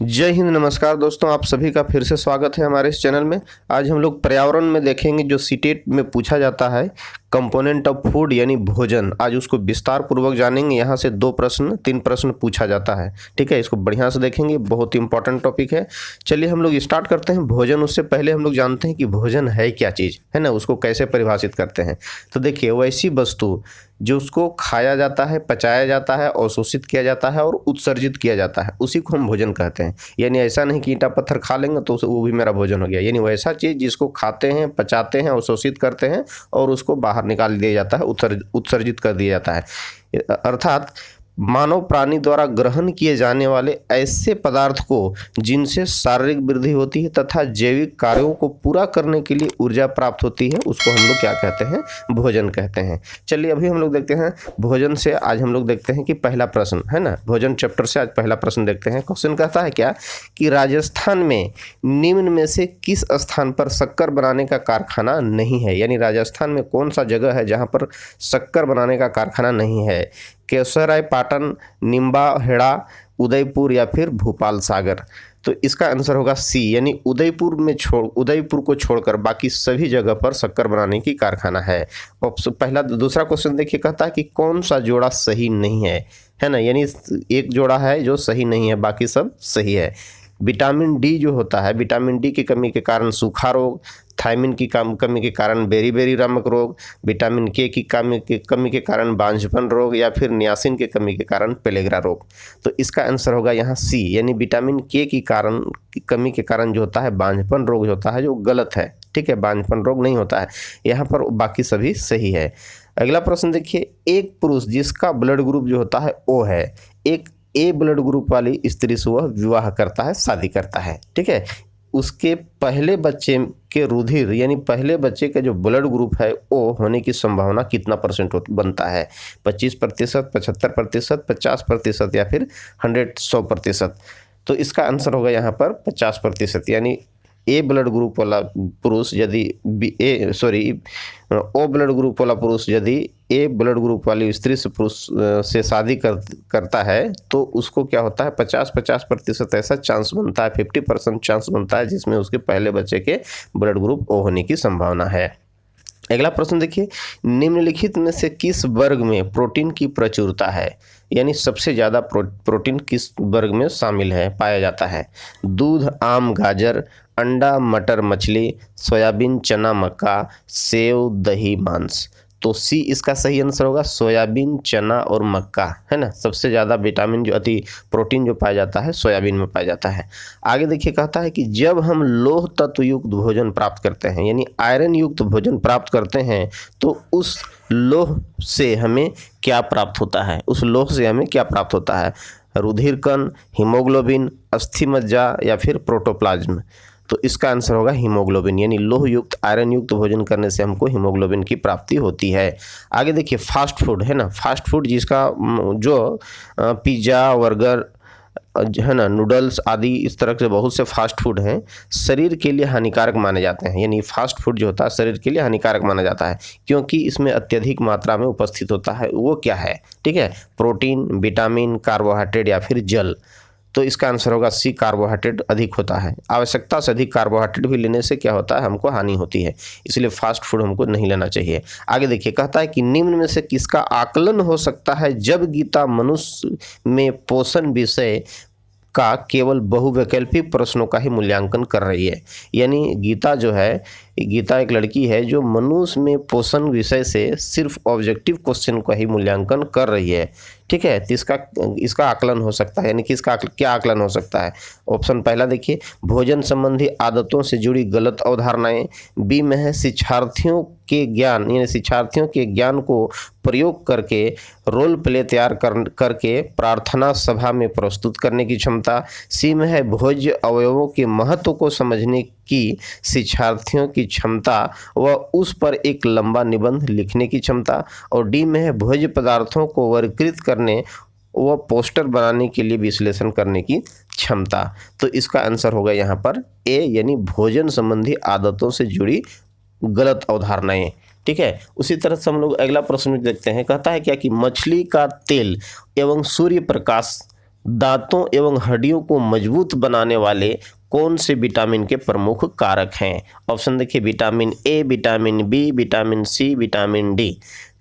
जय हिंद, नमस्कार दोस्तों, आप सभी का फिर से स्वागत है हमारे इस चैनल में। आज हम लोग पर्यावरण में देखेंगे जो सीटेट में पूछा जाता है कंपोनेंट ऑफ फूड यानी भोजन। आज उसको विस्तार पूर्वक जानेंगे। यहाँ से 3 प्रश्न पूछा जाता है। ठीक है, इसको बढ़िया से देखेंगे, बहुत ही इंपॉर्टेंट टॉपिक है। चलिए हम लोग स्टार्ट करते हैं। भोजन, उससे पहले हम लोग जानते हैं कि भोजन है क्या चीज़, है ना, उसको कैसे परिभाषित करते हैं। तो देखिए, वैसी वस्तु जो उसको खाया जाता है, पचाया जाता है, अवशोषित किया जाता है और उत्सर्जित किया जाता है, उसी को हम भोजन कहते हैं। यानी ऐसा नहीं कि ईंटा पत्थर खा लेंगे तो वो भी मेरा भोजन हो गया। यानी वैसा चीज़ जिसको खाते हैं, पचाते हैं, अवशोषित करते हैं और उसको बाहर निकाल दिया जाता है, उत्सर्जित कर दिया जाता है। अर्थात मानव प्राणी द्वारा ग्रहण किए जाने वाले ऐसे पदार्थ को जिनसे शारीरिक वृद्धि होती है तथा जैविक कार्यों को पूरा करने के लिए ऊर्जा प्राप्त होती है, उसको हम लोग क्या कहते हैं? भोजन कहते हैं। चलिए अभी हम लोग देखते हैं भोजन से। आज हम लोग देखते हैं कि पहला प्रश्न है ना, भोजन चैप्टर से आज पहला प्रश्न देखते हैं। क्वेश्चन कहता है क्या कि राजस्थान में निम्न में से किस स्थान पर शक्कर बनाने का कारखाना नहीं है? यानी राजस्थान में कौन सा जगह है जहाँ पर शक्कर बनाने का कारखाना नहीं है? केसराय, पाटन, निम्बा हेड़ा, उदयपुर या फिर भोपाल सागर। तो इसका आंसर होगा सी, यानी उदयपुर को छोड़कर बाकी सभी जगह पर शक्कर बनाने की कारखाना है। दूसरा क्वेश्चन देखिए, कहता है कि कौन सा जोड़ा सही नहीं है ना, यानी एक जोड़ा है जो सही नहीं है, बाकी सब सही है। विटामिन डी जो होता है, विटामिन डी की कमी के कारण सूखा रोग, थायमिन की कमी के कारण बेरी नामक रोग, विटामिन के की कमी के कारण बांझपन रोग या फिर नियासिन की कमी के कारण पेलेग्रा रोग। तो इसका आंसर होगा यहाँ सी, यानी विटामिन के की कमी के कारण जो होता है बांझपन रोग जो होता है, जो गलत है। ठीक है, बांझपन रोग नहीं होता है यहाँ पर, बाकी सभी सही है। अगला प्रश्न देखिए, एक पुरुष जिसका ब्लड ग्रुप जो होता है ओ है, एक ए ब्लड ग्रुप वाली स्त्री से वह विवाह करता है, शादी करता है। ठीक है, उसके पहले बच्चे के रुधिर यानी पहले बच्चे का जो ब्लड ग्रुप है ओ होने की संभावना कितना परसेंट बनता है? 25%, 75%, 50% या फिर 100%? तो इसका आंसर होगा यहाँ पर 50%। यानी ए ब्लड ग्रुप वाला पुरुष यदि ओ ब्लड ग्रुप वाला पुरुष यदि ए ब्लड ग्रुप वाली स्त्री से शादी करता है तो उसको क्या होता है, 50% ऐसा चांस बनता है, 50% चांस बनता है जिसमें उसके पहले बच्चे के ब्लड ग्रुप ओ होने की संभावना है। अगला प्रश्न देखिए, निम्नलिखित में से किस वर्ग में प्रोटीन की प्रचुरता है? यानी सबसे ज़्यादा प्रोटीन किस वर्ग में शामिल है, पाया जाता है? दूध, आम, गाजर, अंडा, मटर, मछली, सोयाबीन, चना, मक्का, सेव, दही, मांस। तो सी इसका सही आंसर होगा, सोयाबीन, चना और मक्का, है ना। सबसे ज़्यादा विटामिन जो प्रोटीन जो पाया जाता है सोयाबीन में पाया जाता है। आगे देखिए, कहता है कि जब हम लौह तत्व युक्त भोजन प्राप्त करते हैं यानी आयरन युक्त भोजन प्राप्त करते हैं तो उस लौह से हमें क्या प्राप्त होता है? उस लौह से हमें क्या प्राप्त होता है? रुधिर कण, हीमोग्लोबिन, अस्थि मज्जा या फिर प्रोटोप्लाज्म? तो इसका आंसर होगा हीमोग्लोबिन, यानी लोह युक्त आयरन युक्त भोजन करने से हमको हीमोग्लोबिन की प्राप्ति होती है। आगे देखिए, फास्ट फूड है ना, फास्ट फूड जिसका जो पिज़्ज़ा, बर्गर है ना, नूडल्स आदि, इस तरह से बहुत से फास्ट फूड हैं, शरीर के लिए हानिकारक माने जाते हैं। यानी फास्ट फूड जो होता है शरीर के लिए हानिकारक माना जाता है क्योंकि इसमें अत्यधिक मात्रा में उपस्थित होता है। वो क्या है? ठीक है, प्रोटीन, विटामिन, कार्बोहाइड्रेट या फिर जल। तो इसका आंसर होगा सी, कार्बोहाइड्रेट अधिक होता है। आवश्यकता से अधिक कार्बोहाइड्रेट भी लेने से क्या होता है, हमको हानि होती है, इसलिए फास्ट फूड हमको नहीं लेना चाहिए। आगे देखिए, कहता है कि निम्न में से किसका आकलन हो सकता है जब गीता मनुष्य में पोषण विषय का केवल बहुवैकल्पिक प्रश्नों का ही मूल्यांकन कर रही है? यानी गीता जो है, गीता एक लड़की है जो मनुष्य में पोषण विषय से सिर्फ ऑब्जेक्टिव क्वेश्चन का ही मूल्यांकन कर रही है। ठीक है, तो इसका आकलन हो सकता है, यानी कि इसका क्या आकलन हो सकता है? ऑप्शन पहला देखिए, भोजन संबंधी आदतों से जुड़ी गलत अवधारणाएं। बी में है शिक्षार्थियों के ज्ञान, यानी शिक्षार्थियों के ज्ञान को प्रयोग करके रोल प्ले तैयार करके प्रार्थना सभा में प्रस्तुत करने की क्षमता। सी में है भोज्य अवयवों के महत्व को समझने की शिक्षार्थियों की क्षमता व उस पर एक लंबा निबंध लिखने की क्षमता। और डी में है भोज्य पदार्थों को वर्गीकृत करने व पोस्टर बनाने के लिए विश्लेषण करने की क्षमता। तो इसका आंसर होगा यहाँ पर ए, यानी भोजन संबंधी आदतों से जुड़ी गलत अवधारणाएं। ठीक है, उसी तरह से हम लोग अगला प्रश्न देखते हैं। कहता है क्या कि मछली का तेल एवं सूर्य प्रकाश दांतों एवं हड्डियों को मजबूत बनाने वाले कौन से विटामिन के प्रमुख कारक हैं? ऑप्शन देखिए, vitamin A, vitamin B, vitamin C, vitamin D.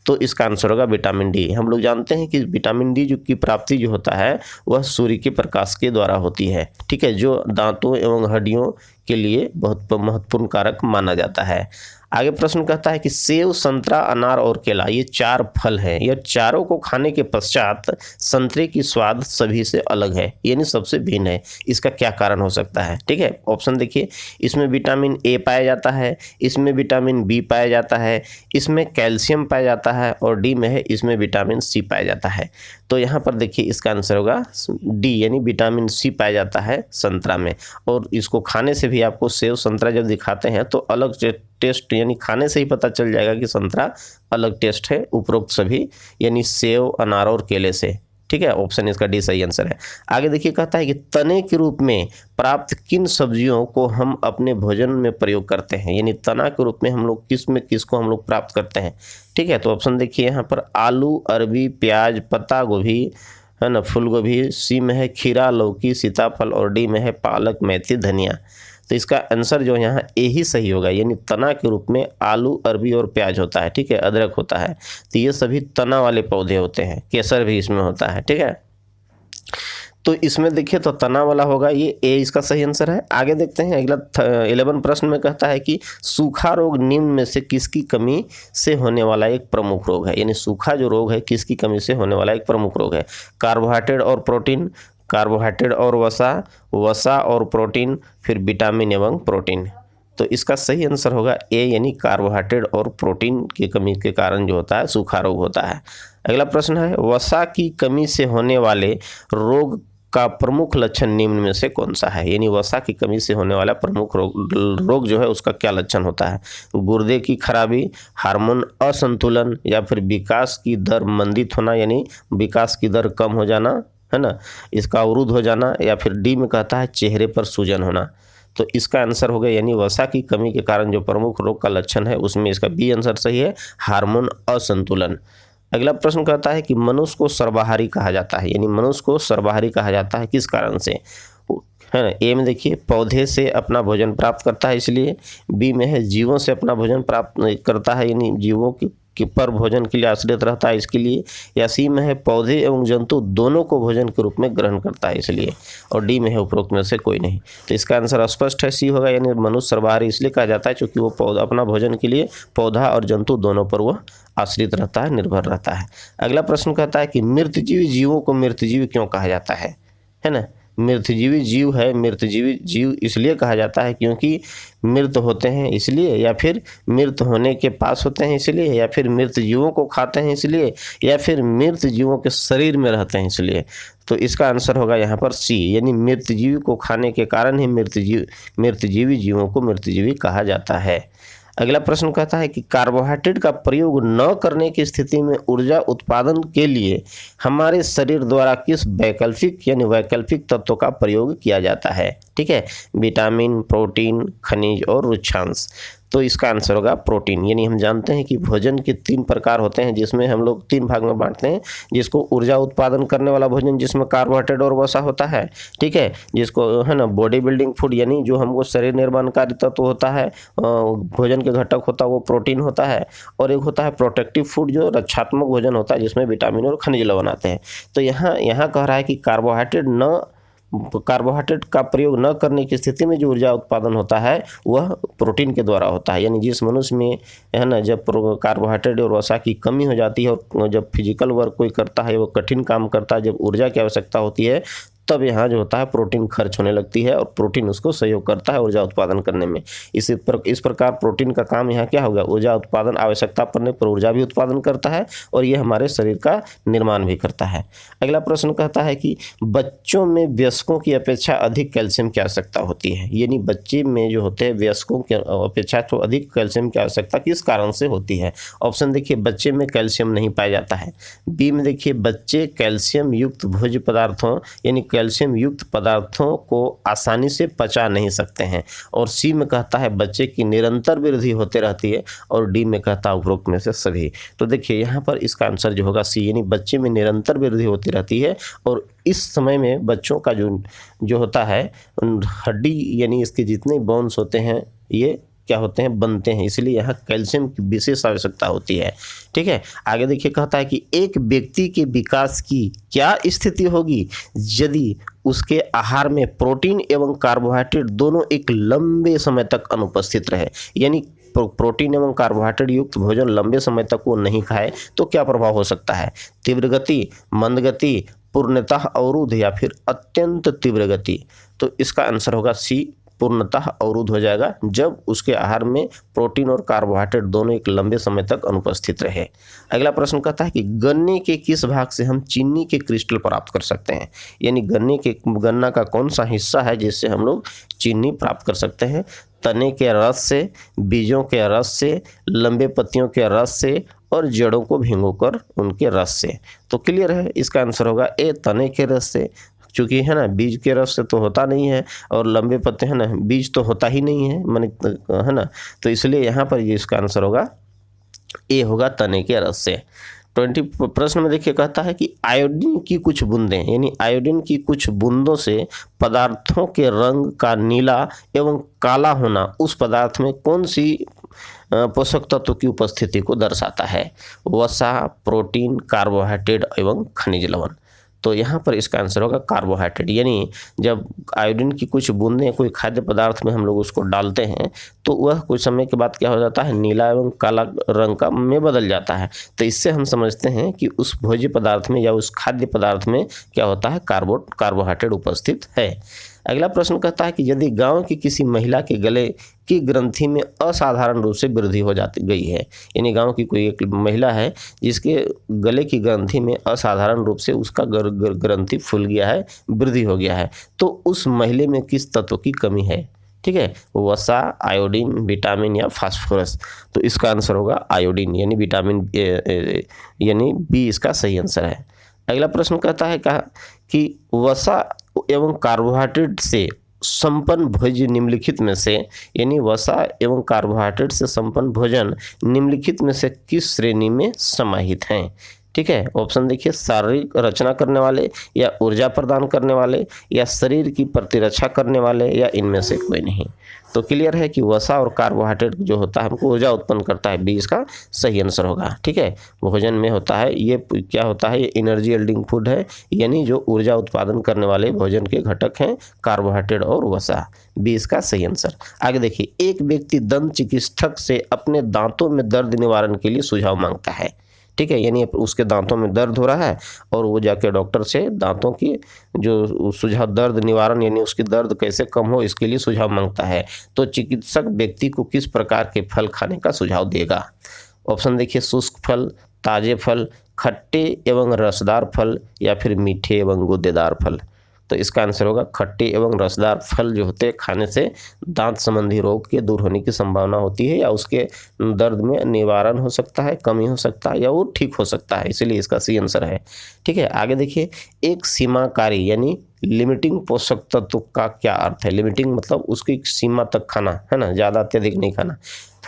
तो इसका आंसर होगा विटामिन डी। हम लोग जानते हैं कि विटामिन डी की प्राप्ति जो होता है वह सूर्य के प्रकाश के द्वारा होती है, ठीक है, जो दांतों एवं हड्डियों के लिए बहुत महत्वपूर्ण कारक माना जाता है। आगे प्रश्न कहता है कि सेब, संतरा, अनार और केला ये 4 फल हैं। यह चारों को खाने के पश्चात संतरे की स्वाद सभी से अलग है, यानी सबसे भिन्न है। इसका क्या कारण हो सकता है? ठीक है, ऑप्शन देखिए, इसमें विटामिन ए पाया जाता है, इसमें विटामिन बी पाया जाता है, इसमें कैल्शियम पाया जाता है और डी में है इसमें विटामिन सी पाया जाता है। तो यहाँ पर देखिए इसका आंसर होगा डी, यानी विटामिन सी पाया जाता है संतरा में। और इसको खाने से भी आपको सेब संतरा जब दिखाते हैं तो अलग टेस्ट, यानी खाने से ही पता चल जाएगा कि संतरा अलग टेस्ट है उपरोक्त सभी, यानी सेब, अनार और केले से। ठीक है, ऑप्शन इसका डी सही आंसर है। आगे देखिए कहता है कि तने के रूप में प्राप्त किन सब्जियों को हम अपने भोजन में प्रयोग करते हैं, यानी तना के रूप में हम लोग किसको हम लोग प्राप्त करते हैं। ठीक है, तो ऑप्शन देखिए यहाँ पर आलू, अरबी, प्याज, पत्ता गोभी, है ना, फूल गोभी, सी में है खीरा, लौकी, सीताफल और डी में है पालक, मेथी, धनिया। तो इसका आंसर जो यहाँ ए ही सही होगा, यानी तना के रूप में आलू, अरबी और प्याज होता है। ठीक है, अदरक होता है, तो ये सभी तना वाले पौधे होते हैं। केसर भी इसमें होता है। ठीक है, तो इसमें देखिए तो तना वाला होगा, ये ए इसका सही आंसर है। आगे देखते हैं अगला 11 प्रश्न में कहता है कि सूखा रोग निम्न में से किसकी कमी से होने वाला एक प्रमुख रोग है, यानी सूखा जो रोग है किसकी कमी से होने वाला एक प्रमुख रोग है। कार्बोहाइड्रेट और प्रोटीन, कार्बोहाइड्रेट और वसा, वसा और प्रोटीन, फिर विटामिन एवं प्रोटीन। तो इसका सही आंसर होगा ए, यानी कार्बोहाइड्रेट और प्रोटीन की कमी के कारण जो होता है सूखा रोग होता है। अगला प्रश्न है वसा की कमी से होने वाले रोग का प्रमुख लक्षण निम्न में से कौन सा है, यानी वसा की कमी से होने वाला प्रमुख रोग जो है उसका क्या लक्षण होता है। गुर्दे की खराबी, हार्मोन असंतुलन, या फिर विकास की दर मंदित होना, यानी विकास की दर कम हो जाना, है ना, इसका अवरुद्ध हो जाना, या फिर डी में कहता है चेहरे पर सूजन होना। तो इसका आंसर हो गया, यानी वसा की कमी के कारण जो प्रमुख रोग का लक्षण है उसमें इसका बी आंसर सही है, हार्मोन असंतुलन। अगला प्रश्न कहता है कि मनुष्य को सर्वाहारी कहा जाता है, यानी मनुष्य को सर्वाहारी कहा जाता है किस कारण से, है ना। ए में देखिए पौधे से अपना भोजन प्राप्त करता है इसलिए, बी में है जीवों से अपना भोजन प्राप्त करता है, यानी जीवों की पर भोजन के लिए आश्रित रहता है इसके लिए, या सी में है पौधे एवं जंतु दोनों को भोजन के रूप में ग्रहण करता है इसलिए, और डी में है उपरोक्त में से कोई नहीं। तो इसका आंसर स्पष्ट है, सी होगा, यानी मनुष्य सर्वाहारी इसलिए कहा जाता है क्योंकि वो पौधा अपना भोजन के लिए पौधा और जंतु दोनों पर वह आश्रित रहता है, निर्भर रहता है। अगला प्रश्न कहता है कि मृतजीवी जीवों को मृतजीवी क्यों कहा जाता है ना। मृतजीवी जीव है, मृतजीवी जीव इसलिए कहा जाता है क्योंकि मृत होते हैं इसलिए, या फिर मृत होने के पास होते हैं इसलिए, या फिर मृत जीवों को खाते हैं इसलिए, या फिर मृत जीवों के शरीर में रहते हैं इसलिए। तो इसका आंसर होगा यहाँ पर सी, यानी मृतजीवी को खाने के कारण ही मृतजीवी जीवों को मृतजीवी कहा जाता है। अगला प्रश्न कहता है कि कार्बोहाइड्रेट का प्रयोग न करने की स्थिति में ऊर्जा उत्पादन के लिए हमारे शरीर द्वारा किस वैकल्पिक तत्वों का प्रयोग किया जाता है। ठीक है, विटामिन, प्रोटीन, खनिज और रुक्षांश। तो इसका आंसर होगा प्रोटीन, यानी हम जानते हैं कि भोजन के 3 प्रकार होते हैं जिसमें हम लोग 3 भाग में बांटते हैं, जिसको ऊर्जा उत्पादन करने वाला भोजन जिसमें कार्बोहाइड्रेट और वसा होता है, ठीक है, जिसको है ना बॉडी बिल्डिंग फूड, यानी जो हमको शरीर निर्माणकारी तत्व होता है, भोजन के घटक होता है वो प्रोटीन होता है, और एक होता है प्रोटेक्टिव फूड जो रक्षात्मक भोजन होता है जिसमें विटामिन और खनिज लवण आते हैं। तो यहाँ कह रहा है कि कार्बोहाइड्रेट का प्रयोग न करने की स्थिति में जो ऊर्जा उत्पादन होता है वह प्रोटीन के द्वारा होता है, यानी जिस मनुष्य में है ना जब कार्बोहाइड्रेट और वसा की कमी हो जाती है और जब फिजिकल वर्क कोई करता है, वो कठिन काम करता है, जब ऊर्जा की आवश्यकता होती है तब यहाँ जो होता है प्रोटीन खर्च होने लगती है और प्रोटीन उसको सहयोग करता है ऊर्जा उत्पादन करने में। इस प्रकार प्रोटीन का काम यहाँ क्या होगा, ऊर्जा उत्पादन, आवश्यकता पड़ने पर ऊर्जा भी उत्पादन करता है और ये हमारे शरीर का निर्माण भी करता है। अगला प्रश्न कहता है कि बच्चों में वयस्कों की अपेक्षा अधिक कैल्शियम की आवश्यकता होती है, यानी बच्चे में जो होते हैं वयस्कों की अपेक्षा तो अधिक कैल्शियम की आवश्यकता किस कारण से होती है। ऑप्शन देखिए बच्चे में कैल्शियम नहीं पाया जाता है, बी में देखिए बच्चे कैल्शियम युक्त भोज्य पदार्थों यानी कैल्शियम युक्त पदार्थों को आसानी से पचा नहीं सकते हैं। और सी में कहता है बच्चे की निरंतर वृद्धि होते रहती है। और डी में कहता है उपरोक्त में से सभी। तो देखिए यहाँ पर इसका आंसर जो होगा सी, यानी बच्चे में निरंतर वृद्धि होती रहती है। और इस समय में बच्चों का जो होता है हड्डी, यानी इसके जितने बोन्स होते हैं ये क्या होते हैं, बनते हैं। इसलिए यहाँ कैल्शियम की विशेष आवश्यकता होती है। ठीक है, आगे देखिए कहता है कि एक व्यक्ति के विकास की क्या स्थिति होगी यदि उसके आहार में प्रोटीन एवं कार्बोहाइड्रेट दोनों एक लंबे समय तक अनुपस्थित रहे। यानी प्रोटीन एवं कार्बोहाइड्रेट युक्त भोजन लंबे समय तक वो नहीं खाए तो क्या प्रभाव हो सकता है? तीव्र गति, मंद गति, पूर्णतः अवरुद्ध या फिर अत्यंत तीव्र गति। तो इसका आंसर होगा सी, पूर्णतः अवरुद्ध हो जाएगा जब उसके आहार में प्रोटीन और कार्बोहाइड्रेट दोनों एक लंबे समय तक अनुपस्थित रहे। अगला प्रश्न कहता है कि गन्ने के किस भाग से हम चीनी के क्रिस्टल प्राप्त कर सकते हैं? यानी गन्ना का कौन सा हिस्सा है जिससे हम लोग चीनी प्राप्त कर सकते हैं? तने के रस से, बीजों के रस से, लंबे पत्तियों के रस से और जड़ों को भिगोकर उनके रस से। तो क्लियर है, इसका आंसर होगा ए, तने के रस से। चूँकि है ना बीज के रस से तो होता नहीं है, और लंबे पत्ते है ना बीज तो होता ही नहीं है माने, है ना। तो इसलिए यहाँ पर ये इसका आंसर होगा ए, होगा तने के रस से। 20 प्रश्न में देखिए कहता है कि आयोडीन की कुछ बूंदें, यानी आयोडीन की कुछ बूंदों से पदार्थों के रंग का नीला एवं काला होना उस पदार्थ में कौन सी पोषक तत्व की उपस्थिति को दर्शाता है? वसा, प्रोटीन, कार्बोहाइड्रेट एवं खनिज लवण। तो यहाँ पर इसका आंसर होगा कार्बोहाइड्रेट। यानी जब आयोडीन की कुछ बूंदें कोई खाद्य पदार्थ में हम लोग उसको डालते हैं तो वह कुछ समय के बाद क्या हो जाता है, नीला एवं काला रंग का में बदल जाता है। तो इससे हम समझते हैं कि उस भोज्य पदार्थ में या उस खाद्य पदार्थ में क्या होता है, कार्बोहाइड्रेट उपस्थित है। अगला प्रश्न कहता है कि यदि गांव की किसी महिला के गले की ग्रंथि में असाधारण रूप से वृद्धि हो जाती गई है, यानी गांव की कोई एक महिला है जिसके गले की ग्रंथि में असाधारण रूप से उसका ग्रंथि फूल गया है, वृद्धि हो गया है, तो उस महिला में किस तत्व की कमी है? ठीक है, वसा, आयोडीन, विटामिन या फास्फोरस। तो इसका आंसर होगा आयोडीन, यानी विटामिन यानी बी इसका सही आंसर है। अगला प्रश्न कहता है कि वसा एवं कार्बोहाइड्रेट से संपन्न भोजन निम्नलिखित में से, यानी वसा एवं कार्बोहाइड्रेट से संपन्न भोजन निम्नलिखित में से किस श्रेणी में समाहित हैं? ठीक है, ऑप्शन देखिए, शारीरिक रचना करने वाले, या ऊर्जा प्रदान करने वाले, या शरीर की प्रतिरक्षा करने वाले, या इनमें से कोई नहीं। तो क्लियर है कि वसा और कार्बोहाइड्रेट जो होता है हमको ऊर्जा उत्पन्न करता है, बी इसका सही आंसर होगा। ठीक है, भोजन में होता है ये क्या होता है, ये एनर्जी यील्डिंग फूड है, यानी जो ऊर्जा उत्पादन करने वाले भोजन के घटक हैं कार्बोहाइड्रेट और वसा, बी इसका सही आंसर। आगे देखिए, एक व्यक्ति दंत चिकित्सक से अपने दांतों में दर्द निवारण के लिए सुझाव मांगता है। ठीक है, यानी उसके दांतों में दर्द हो रहा है और वो जाके डॉक्टर से दांतों की जो सुझाव, दर्द निवारण यानी उसकी दर्द कैसे कम हो इसके लिए सुझाव मांगता है। तो चिकित्सक व्यक्ति को किस प्रकार के फल खाने का सुझाव देगा? ऑप्शन देखिए, शुष्क फल, ताजे फल, खट्टे एवं रसदार फल, या फिर मीठे एवं गूदेदार फल। तो इसका आंसर होगा खट्टे एवं रसदार फल जो होते हैं खाने से दांत संबंधी रोग के दूर होने की संभावना होती है, या उसके दर्द में निवारण हो सकता है, कमी हो सकता है, या वो ठीक हो सकता है, इसीलिए इसका सही आंसर है। ठीक है, आगे देखिए, एक सीमाकारी यानी लिमिटिंग पोषक तत्व का क्या अर्थ है? लिमिटिंग मतलब उसकी सीमा तक खाना, है ना, ज़्यादा अत्यधिक नहीं खाना।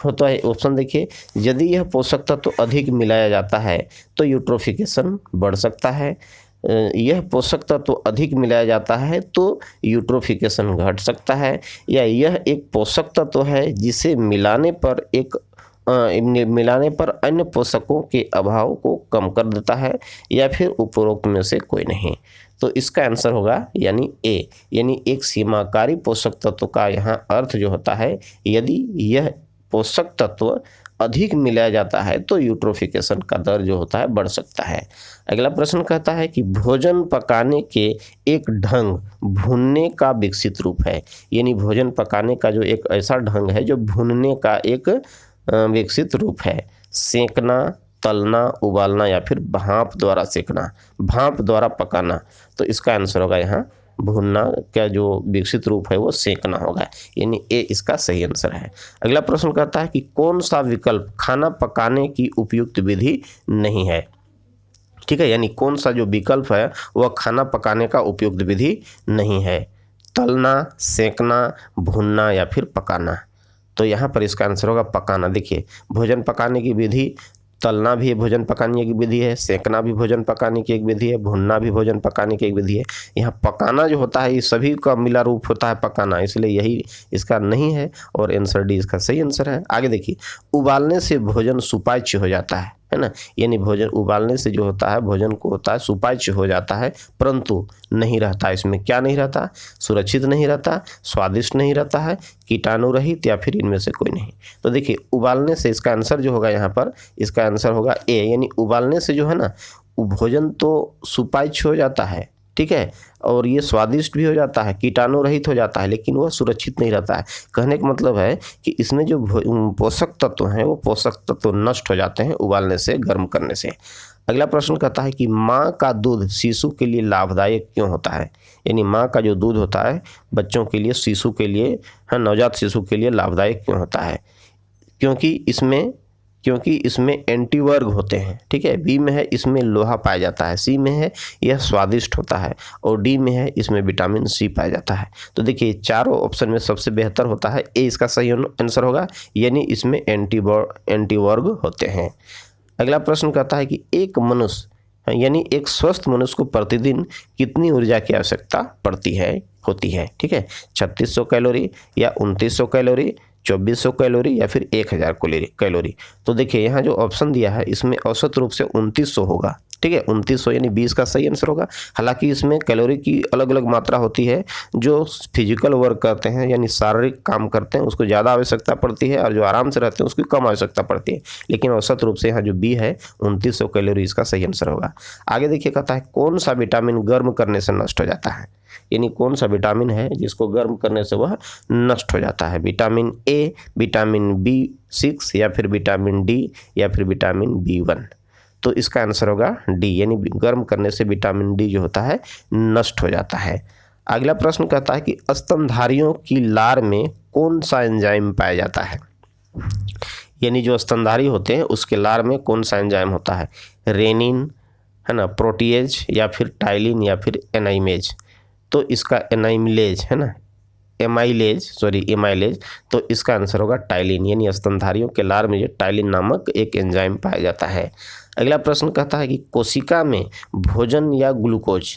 होता है ऑप्शन देखिए, यदि यह पोषक तत्व अधिक मिलाया जाता है तो यूट्रोफिकेशन बढ़ सकता है, यह पोषक तत्व अधिक मिलाया जाता है तो यूट्रोफिकेशन घट सकता है, या यह एक पोषक तत्व है जिसे मिलाने पर अन्य पोषकों के अभाव को कम कर देता है, या फिर उपरोक्त में से कोई नहीं। तो इसका आंसर होगा यानी ए, यानी एक सीमाकारी पोषक तत्व का यहाँ अर्थ जो होता है, यदि यह पोषक तत्व अधिक मिलाया जाता है तो यूट्रोफिकेशन का दर जो होता है बढ़ सकता है। अगला प्रश्न कहता है कि भोजन पकाने के एक ढंग भूनने का विकसित रूप है, यानी भोजन पकाने का जो एक ऐसा ढंग है जो भूनने का एक विकसित रूप है। सेंकना, तलना, उबालना, या फिर भाप द्वारा सेंकना, भाप द्वारा पकाना। तो इसका आंसर होगा यहाँ भूनना का जो विकसित रूप है वो सेंकना होगा, यानी ए इसका सही आंसर है। अगला प्रश्न कहता है कि कौन सा विकल्प खाना पकाने की उपयुक्त विधि नहीं है? ठीक है, यानी कौन सा जो विकल्प है वह खाना पकाने का उपयुक्त विधि नहीं है, तलना, सेकना, भूनना या फिर पकाना। तो यहाँ पर इसका आंसर होगा पकाना। देखिए, भोजन पकाने की विधि, तलना भी भोजन पकाने की विधि है, सेकना भी भोजन पकाने की एक विधि है, भूनना भी भोजन पकाने की एक विधि है। यहाँ पकाना जो होता है ये सभी का मिला रूप होता है पकाना, इसलिए यही इसका नहीं है और आंसर डी इसका सही आंसर है। आगे देखिए, उबालने से भोजन सुपाच्य हो जाता है ना, यानी भोजन उबालने से जो होता है भोजन को होता है सुपाच्य हो जाता है, परंतु नहीं रहता। इसमें क्या नहीं रहता? सुरक्षित नहीं रहता, स्वादिष्ट नहीं रहता है, कीटाणु रहित या फिर इनमें से कोई नहीं। तो देखिए, उबालने से इसका आंसर जो होगा यहाँ पर, इसका आंसर होगा ए, यानी उबालने से जो है ना भोजन तो सुपाच्य हो जाता है, ठीक है, और ये स्वादिष्ट भी हो जाता है, कीटाणु रहित हो जाता है, लेकिन वह सुरक्षित नहीं रहता है। कहने का मतलब है कि इसमें जो पोषक तत्व हैं वो पोषक तत्व नष्ट हो जाते हैं उबालने से, गर्म करने से। अगला प्रश्न कहता है कि माँ का दूध शिशु के लिए लाभदायक क्यों होता है? यानी माँ का जो दूध होता है बच्चों के लिए, शिशु के लिए, है नवजात शिशु के लिए लाभदायक क्यों होता है? क्योंकि इसमें एंटीवर्ग होते हैं, ठीक है। बी में है इसमें लोहा पाया जाता है, सी में है यह स्वादिष्ट होता है, और डी में है इसमें विटामिन सी पाया जाता है। तो देखिए, चारों ऑप्शन में सबसे बेहतर होता है ए, इसका सही आंसर होगा, यानी इसमें एंटीवर्ग होते हैं। अगला प्रश्न कहता है कि एक मनुष्य यानी एक स्वस्थ मनुष्य को प्रतिदिन कितनी ऊर्जा की आवश्यकता होती है, ठीक है। 3600 कैलोरी या 2900 कैलोरी, 2400 कैलोरी या फिर 1000 कैलोरी। तो देखिए, यहाँ जो ऑप्शन दिया है इसमें औसत रूप से 2900 होगा, ठीक है। 2900 यानी 20 का सही आंसर होगा। हालांकि इसमें कैलोरी की अलग अलग मात्रा होती है, जो फिजिकल वर्क करते हैं यानी शारीरिक काम करते हैं उसको ज़्यादा आवश्यकता पड़ती है, और जो आराम से रहते हैं उसकी कम आवश्यकता पड़ती है। लेकिन औसत रूप से यहाँ जो बी है 2900 कैलोरी इसका सही आंसर होगा। आगे देखिए, कहता है कौन सा विटामिन गर्म करने से नष्ट हो जाता है? यानी कौन सा विटामिन है जिसको गर्म करने से वह नष्ट हो जाता है? विटामिन ए, विटामिन B6 या फिर विटामिन डी या फिर विटामिन B1। तो इसका आंसर होगा डी, यानी गर्म करने से विटामिन डी जो होता है नष्ट हो जाता है। अगला प्रश्न कहता है कि स्तनधारियों की लार में कौन सा एंजाइम पाया जाता है? यानी जो स्तनधारी होते हैं उसके लार में कौन सा एंजाइम होता है? रेनिन, है ना, प्रोटीएज या फिर टाइलिन या फिर एनाइमेज। तो इसका एनाइमिलेज है ना, एमाइलेज। तो इसका आंसर होगा टाइलिन, यानी स्तनधारियों के लार में जो टाइलिन नामक एक एंजाइम पाया जाता है। अगला प्रश्न कहता है कि कोशिका में भोजन या ग्लूकोज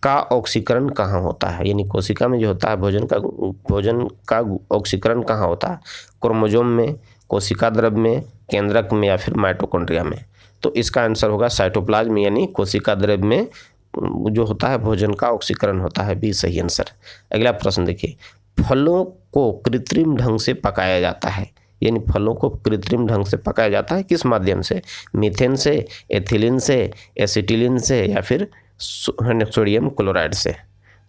का ऑक्सीकरण कहाँ होता है? यानी कोशिका में जो होता है भोजन का ऑक्सीकरण कहाँ होता है? क्रोमोसोम में, कोशिका द्रव्य में, केंद्रक में या फिर माइटोकॉन्ड्रिया में। तो इसका आंसर होगा साइटोप्लाज्म, यानी कोशिका द्रव्य में जो होता है भोजन का ऑक्सीकरण होता है, बी सही आंसर। अगला प्रश्न देखिए, फलों को कृत्रिम ढंग से पकाया जाता है, यानी फलों को कृत्रिम ढंग से पकाया जाता है किस माध्यम से? मीथेन से, एथिलीन से, एसिटिलीन से या फिर सोडियम क्लोराइड से।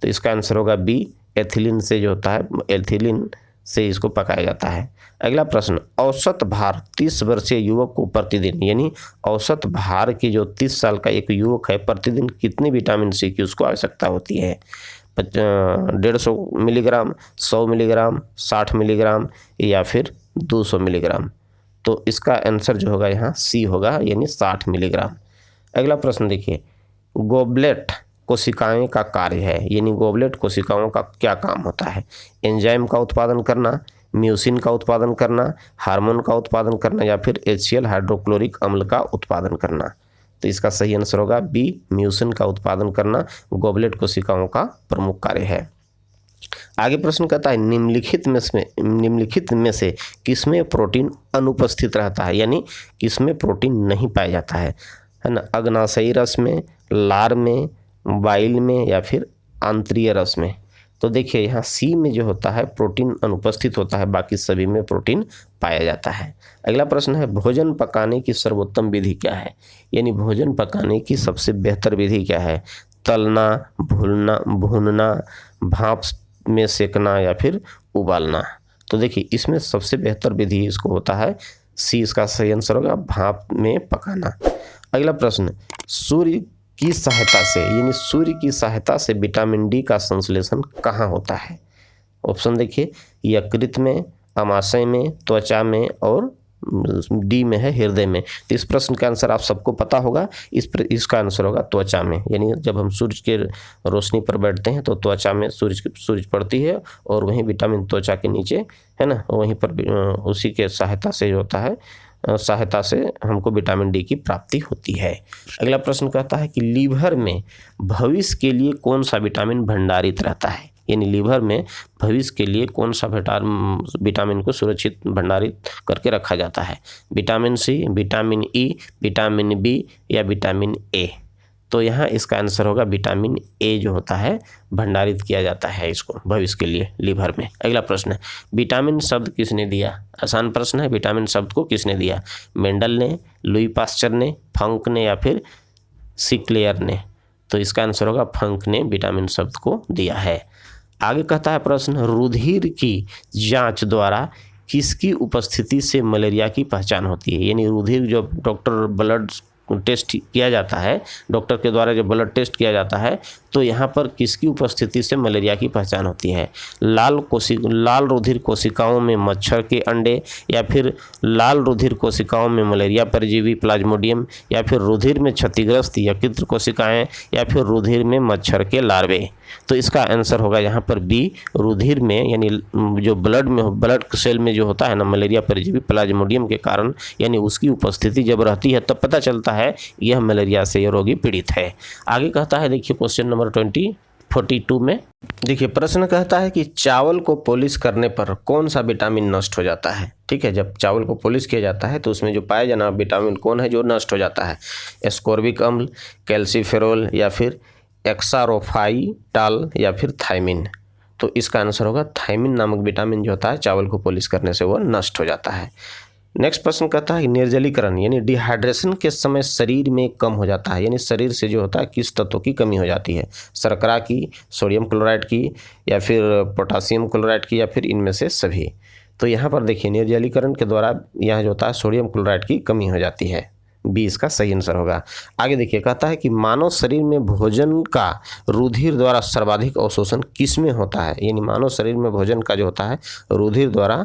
तो इसका आंसर होगा बी, एथिलीन से जो होता है, एथिलीन से इसको पकाया जाता है। अगला प्रश्न, औसत भार 30 वर्षीय युवक को प्रतिदिन, यानी औसत भार की जो 30 साल का एक युवक है प्रतिदिन कितनी विटामिन सी की उसको आवश्यकता होती है? 150 मिलीग्राम, 100 मिलीग्राम, 60 मिलीग्राम या फिर 200 मिलीग्राम। तो इसका आंसर जो होगा यहाँ सी होगा, यानी 60 मिलीग्राम। अगला प्रश्न देखिए, गोबलेट कोशिकाएं का कार्य है, यानी गोबलेट कोशिकाओं का क्या काम होता है? एंजाइम का उत्पादन करना, म्यूसिन का उत्पादन करना, हार्मोन का उत्पादन करना या फिर HCl हाइड्रोक्लोरिक अम्ल का उत्पादन करना। तो इसका सही आंसर होगा बी, म्यूसिन का उत्पादन करना गोबलेट कोशिकाओं का प्रमुख कार्य है। आगे प्रश्न कहता है निम्नलिखित में से किसमें प्रोटीन अनुपस्थित रहता है, यानी किसमें प्रोटीन नहीं पाया जाता है ना? अग्नाशयी रस में, लार में, बाइल में या फिर आंतरीय रस में। तो देखिए, यहाँ सी में जो होता है प्रोटीन अनुपस्थित होता है, बाकी सभी में प्रोटीन पाया जाता है। अगला प्रश्न है, भोजन पकाने की सर्वोत्तम विधि क्या है? यानी भोजन पकाने की सबसे बेहतर विधि क्या है? तलना, भूनना, भाप में सेकना या फिर उबालना। तो देखिए, इसमें सबसे बेहतर विधि इसको होता है सी, इसका सही आंसर होगा भाप में पकाना। अगला प्रश्न, सूर्य की सहायता से विटामिन डी का संश्लेषण कहाँ होता है? ऑप्शन देखिए, यकृत में, अमाशय में, त्वचा में और डी में है हृदय में। तो इस प्रश्न का आंसर आप सबको पता होगा। इसका आंसर होगा त्वचा में, यानी जब हम सूर्य के रोशनी पर बैठते हैं तो त्वचा में सूरज पड़ती है और वहीं विटामिन त्वचा के नीचे है ना, वहीं पर उसी के सहायता से होता है, सहायता से हमको विटामिन डी की प्राप्ति होती है। अगला प्रश्न कहता है कि लीवर में भविष्य के लिए कौन सा विटामिन भंडारित रहता है, यानी लीवर में भविष्य के लिए कौन सा विटामिन को सुरक्षित भंडारित करके रखा जाता है, vitamin C, vitamin E, vitamin B या विटामिन ए। तो यहाँ इसका आंसर होगा विटामिन ए जो होता है भंडारित किया जाता है इसको भविष्य के लिए लीवर में। अगला प्रश्न है विटामिन शब्द किसने दिया, आसान प्रश्न है। विटामिन शब्द को किसने दिया, मेंडल ने, लुई पास्चर ने, फंक ने या फिर सिक्लेयर ने। तो इसका आंसर होगा फंक ने विटामिन शब्द को दिया है। आगे कहता है प्रश्न रुधिर की जांच द्वारा किसकी उपस्थिति से मलेरिया की पहचान होती है, यानी रुधिर जो डॉक्टर ब्लड टेस्ट किया जाता है, डॉक्टर के द्वारा जब ब्लड टेस्ट किया जाता है तो यहाँ पर किसकी उपस्थिति से मलेरिया की पहचान होती है, लाल रुधिर कोशिकाओं में मच्छर के अंडे या फिर लाल रुधिर कोशिकाओं में मलेरिया परजीवी प्लाज्मोडियम या फिर रुधिर में क्षतिग्रस्त यकृत कोशिकाएं या फिर रुधिर में मच्छर के लार्वे। तो इसका आंसर होगा यहाँ पर बी, रुधिर में, यानी जो ब्लड सेल में जो होता है ना मलेरिया परजीवी प्लाज्मोडियम के कारण, यानी उसकी उपस्थिति जब रहती है तब पता चलता है यह मलेरिया से यह रोगी पीड़ित है। आगे कहता है देखिए क्वेश्चन नंबर 42 में देखिए प्रश्न कहता है कि चावल को पॉलिश करने पर कौन सा विटामिन नष्ट हो जाता है। ठीक है, जब चावल को पॉलिश किया जाता है तो उसमें जो पाया जाना विटामिन कौन है जो नष्ट हो जाता है, एस्कोर्बिक अम्ल, कैल्सीफेरोल या फिर एक्सारोफाइटाल या फिर थायमिन। तो इसका आंसर होगा थायमिन नामक विटामिन जो होता है चावल को पॉलिश करने से वो नष्ट हो जाता है। नेक्स्ट प्रश्न कहता है निर्जलीकरण यानी डिहाइड्रेशन के समय शरीर में कम हो जाता है, यानी शरीर से जो होता है किस तत्व की कमी हो जाती है, शर्करा की, सोडियम क्लोराइड की या फिर पोटासियम क्लोराइड की या फिर इनमें से सभी। तो यहाँ पर देखिए निर्जलीकरण के द्वारा यहाँ जो होता है सोडियम क्लोराइड की कमी हो जाती है, बी इसका सही आंसर होगा। आगे देखिए कहता है कि मानव शरीर में भोजन का रुधिर द्वारा सर्वाधिक अवशोषण किस में होता है, यानी मानव शरीर में भोजन का जो होता है रुधिर द्वारा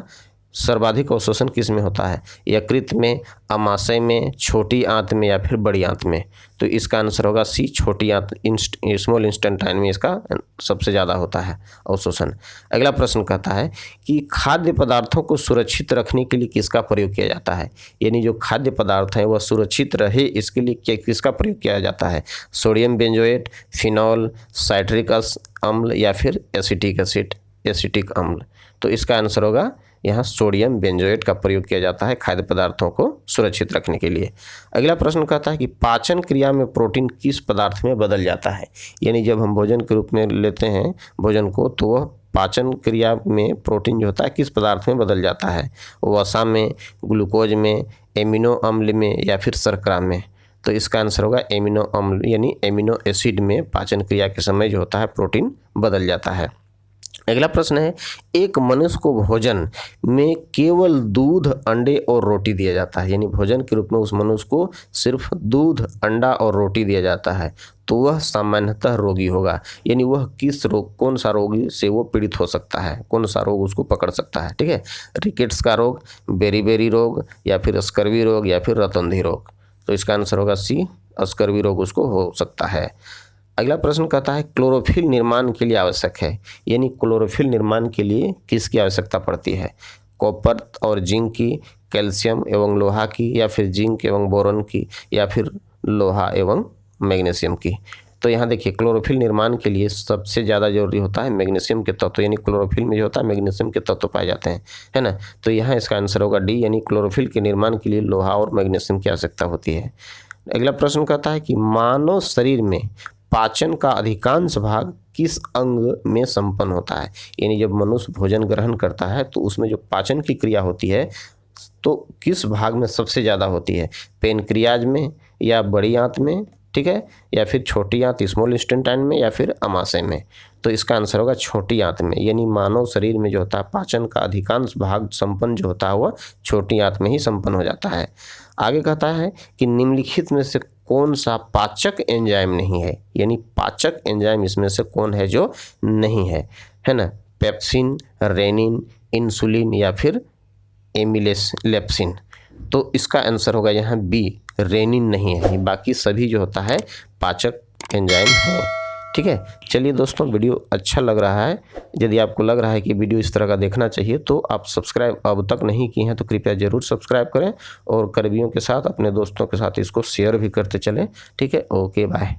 सर्वाधिक अवशोषण किस में होता है, यकृत में, अमाशय में, छोटी आंत में या फिर बड़ी आंत में। तो इसका आंसर होगा सी, छोटी आंत स्मॉल इंटेस्टाइन में इसका सबसे ज़्यादा होता है अवशोषण। अगला प्रश्न कहता है कि खाद्य पदार्थों को सुरक्षित रखने के लिए किसका प्रयोग किया जाता है, यानी जो खाद्य पदार्थ हैं वह सुरक्षित रहे इसके लिए किसका प्रयोग किया जाता है, सोडियम बेंजोएट, फिनॉल, साइट्रिक अम्ल या फिर एसिटिक अम्ल। तो इसका आंसर होगा यहाँ सोडियम बेंजोएट का प्रयोग किया जाता है खाद्य पदार्थों को सुरक्षित रखने के लिए। अगला प्रश्न कहता है कि पाचन क्रिया में प्रोटीन किस पदार्थ में बदल जाता है, यानी जब हम भोजन के रूप में लेते हैं भोजन को तो वह पाचन क्रिया में प्रोटीन जो होता है किस पदार्थ में बदल जाता है, वसा में, ग्लूकोज में, एमिनो अम्ल में या फिर शर्करा में। तो इसका आंसर होगा एमिनो अम्ल यानी एमिनो एसिड में पाचन क्रिया के समय जो होता है प्रोटीन बदल जाता है। अगला प्रश्न है एक मनुष्य को भोजन में केवल दूध, अंडे और रोटी दिया जाता है, यानी भोजन के रूप में उस मनुष्य को सिर्फ दूध, अंडा और रोटी दिया जाता है तो वह सामान्यतः रोगी होगा, यानी वह किस रोग, कौन सा रोग से वो पीड़ित हो सकता है, कौन सा रोग उसको पकड़ सकता है। ठीक है, रिकेट्स का रोग, बेरी रोग या फिर स्कर्वी रोग या फिर रतौंधी रोग। तो इसका आंसर होगा सी, स्कर्वी रोग उसको हो सकता है। अगला प्रश्न कहता है क्लोरोफिल निर्माण के लिए आवश्यक है, यानी क्लोरोफिल निर्माण के लिए किसकी आवश्यकता पड़ती है, कॉपर और जिंक की, कैल्शियम एवं लोहा की या फिर जिंक एवं बोरॉन की या फिर लोहा एवं मैग्नीशियम की। तो यहाँ देखिए क्लोरोफिल निर्माण के लिए सबसे ज़्यादा जरूरी होता है मैग्नीशियम के तत्व, यानी क्लोरोफिल में जो होता है मैग्नीशियम के तत्व पाए जाते हैं, है ना। तो यहाँ इसका आंसर होगा डी, यानी क्लोरोफिल के निर्माण के लिए लोहा और मैग्नीशियम की आवश्यकता होती है। अगला प्रश्न कहता है कि मानव शरीर में पाचन का अधिकांश भाग किस अंग में संपन्न होता है, यानी जब मनुष्य भोजन ग्रहण करता है तो उसमें जो पाचन की क्रिया होती है तो किस भाग में सबसे ज़्यादा होती है, पेनक्रियाज में या बड़ी आंत में, ठीक है, या फिर छोटी आंत स्मॉल इंटेस्टाइन में या फिर अमाशय में। तो इसका आंसर होगा छोटी आंत में, यानी मानव शरीर में जो होता है पाचन का अधिकांश भाग संपन्न जो होता है वह छोटी आंत में ही संपन्न हो जाता है। आगे कहता है कि निम्नलिखित में से कौन सा पाचक एंजाइम नहीं है, यानी पाचक एंजाइम इसमें से कौन है जो नहीं है ना, पेप्सिन, रेनिन, इंसुलिन या फिर एमिलेप्सिन। तो इसका आंसर होगा यहाँ बी, रेनिन नहीं है। बाकी सभी जो होता है पाचक एंजाइम है। ठीक है, चलिए दोस्तों, वीडियो अच्छा लग रहा है। यदि आपको लग रहा है कि वीडियो इस तरह का देखना चाहिए तो आप सब्सक्राइब अब तक नहीं किए हैं तो कृपया ज़रूर सब्सक्राइब करें और करीबियों के साथ, अपने दोस्तों के साथ इसको शेयर भी करते चलें। ठीक है, ओके बाय।